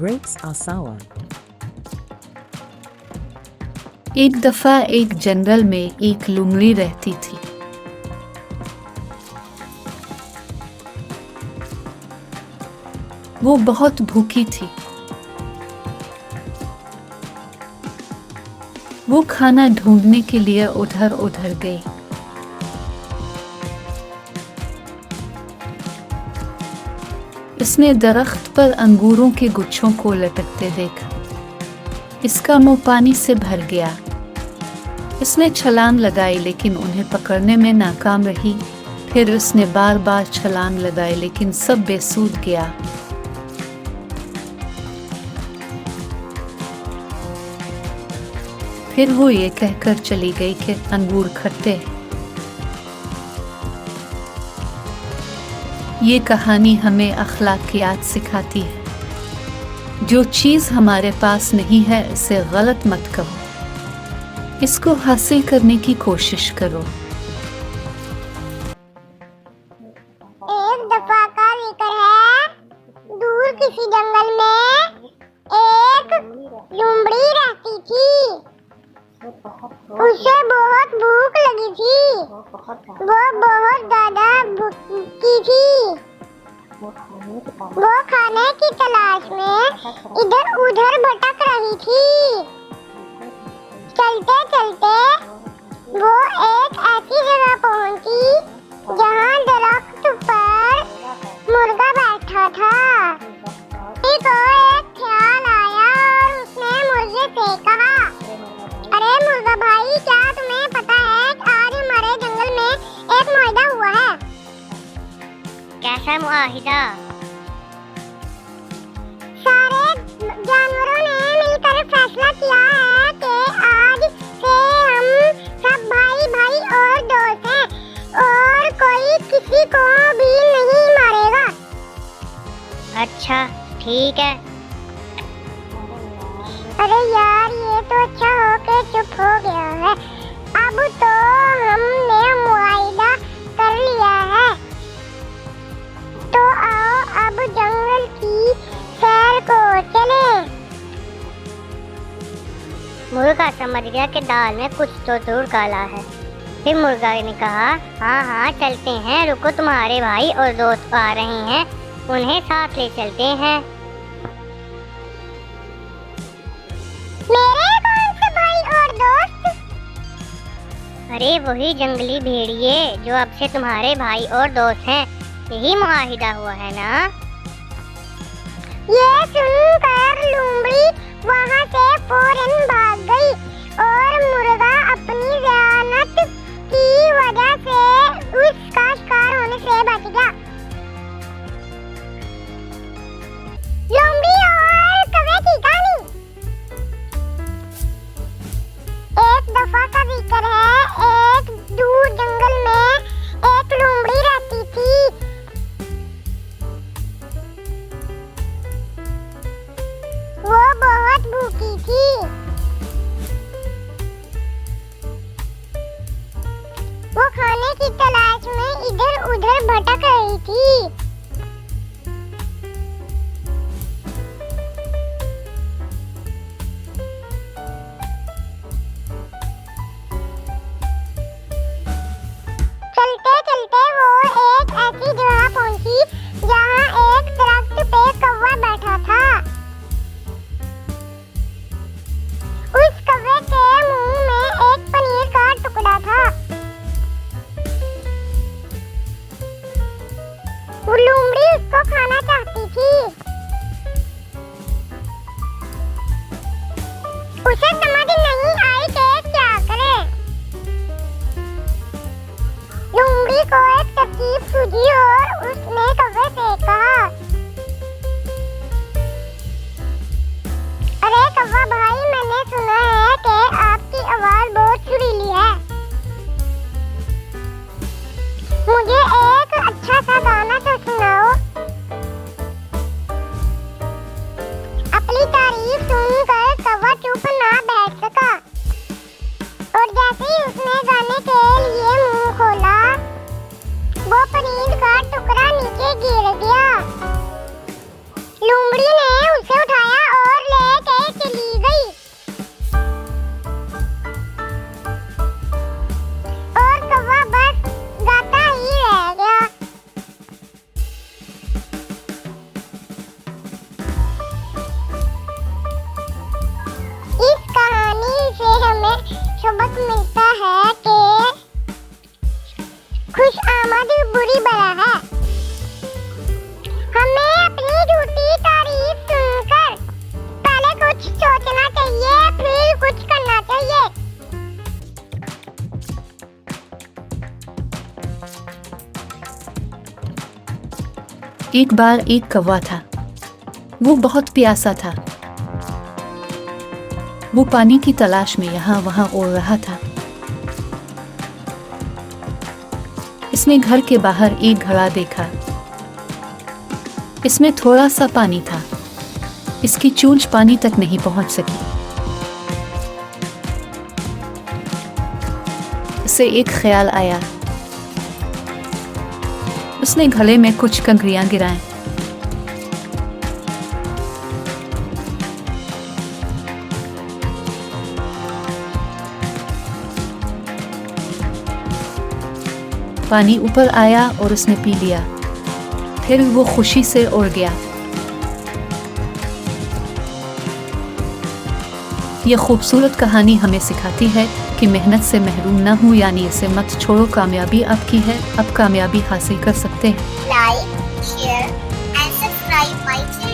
grapes are sour. एक दफा एक जंगल में एक लोमड़ी रहती थी। वो बहुत भूखी थी। वो खाना ढूंढने के लिए उधर उधर गई। इसने दरख्त पर अंगूरों के गुच्छों को लटकते देखा। इसका मुंह पानी से भर गया। इसने छलांग लगाई लेकिन उन्हें पकड़ने में नाकाम रही। फिर उसने बार बार छलांग लगाई लेकिन सब बेसूद गया। फिर वो ये कहकर चली गई कि अंगूर खट्टे। ये कहानी हमें अखलाकियात सिखाती है। जो चीज़ हमारे पास नहीं है इसे गलत मत करो, इसको हासिल करने की कोशिश करो। एक दफा का जिक्र है, दूर किसी जंगल में एक लोमड़ी रहती थी। उसे बहुत भूख लगी थी। वो बहुत ज्यादा भूखी थी। वो खाने की तलाश में इधर उधर भटक रही थी। चलते चलते वो एक ऐसी जगह पहुंची जहां दरख्त पर मुर्गा बैठा था। को एक ख्याल आया और उसने मुर्गे से कहा, अरे मुर्गा भाई, क्या तुम्हें पता है कि आज हमारे जंगल में एक मुआहिदा हुआ है? कैसा मुआहिदा? सारे जानवरों ने मिलकर फैसला किया है कि आज से हम सब भाई भाई और दोस्त हैं और कोई किसी को भी नहीं मारेगा। अच्छा, ठीक है। अरे यार, ये तो अच्छा हो के चुप हो गया है। अब तो हमने मुआहिदा कर लिया है, तो आओ अब जंगल की सैर को चले। मुर्गा समझ गया कि दाल में कुछ तो जरूर काला है। फिर मुर्गा ने कहा, हाँ हाँ चलते हैं, रुको, तुम्हारे भाई और दोस्त आ रहे हैं, उन्हें साथ ले चलते हैं। मेरे कौन से भाई और दोस्त? अरे वही जंगली भेड़िए जो अब से तुम्हारे भाई और दोस्त हैं। यही मुआहिदा हुआ है ना? ये सुनकर लोमड़ी वहाँ से फौरन भाग गई और मुर्गा अपनी ज़ियानत की वजह से उसका शिकार होने से बच गया। लोमड़ी और कौवे की कहानी। एक दफा का जिक्र है, एक दूर जंगल में एक लोमड़ी रहती थी। वो बहुत भूखी थी। वो खाने की तलाश में इधर उधर भटक रही थी। चलते चलते वो एक ऐसी जगह पहुंची जहां एक दरख्त पे कौवा बैठा था। उस कौवे के मुंह में एक पनीर का टुकड़ा था। वो लोमड़ी उसको खाना चाहती थी। उसे समझ नहीं आई कि क्या करे। लोमड़ी को एक तरकीब सूझी और उसने कौवे से कहा, अरे कौवा भाई, मैंने सुना है कि आपकी आवाज बहुत सुरीली है। मुझे एक अच्छा सा गाना तो सुनाओ। अपनी तारीफ सुनकर कौवा चुप ना बैठ सका और जैसे ही उसने गाने के लिए मुंह खोला, वो पनीर का टुकड़ा नीचे गिर गया। भी बड़ा है। हमें अपनी झूठी तारीफ सुनकर पहले कुछ सोचना चाहिए, फिर कुछ करना चाहिए। एक बार एक कौवा था। वो बहुत प्यासा था। वो पानी की तलाश में यहाँ वहाँ उड़ रहा था। इसने घर के बाहर एक घड़ा देखा। इसमें थोड़ा सा पानी था। इसकी चोंच पानी तक नहीं पहुंच सकी। उसे एक ख्याल आया। उसने घड़े में कुछ कंकरियां गिराएं। पानी ऊपर आया और उसने पी लिया। फिर वो खुशी से उड़ गया। यह खूबसूरत कहानी हमें सिखाती है कि मेहनत से महरूम न हो, यानी इसे मत छोड़ो। कामयाबी आपकी है, अब कामयाबी हासिल कर सकते हैं। Like, share and subscribe my channel.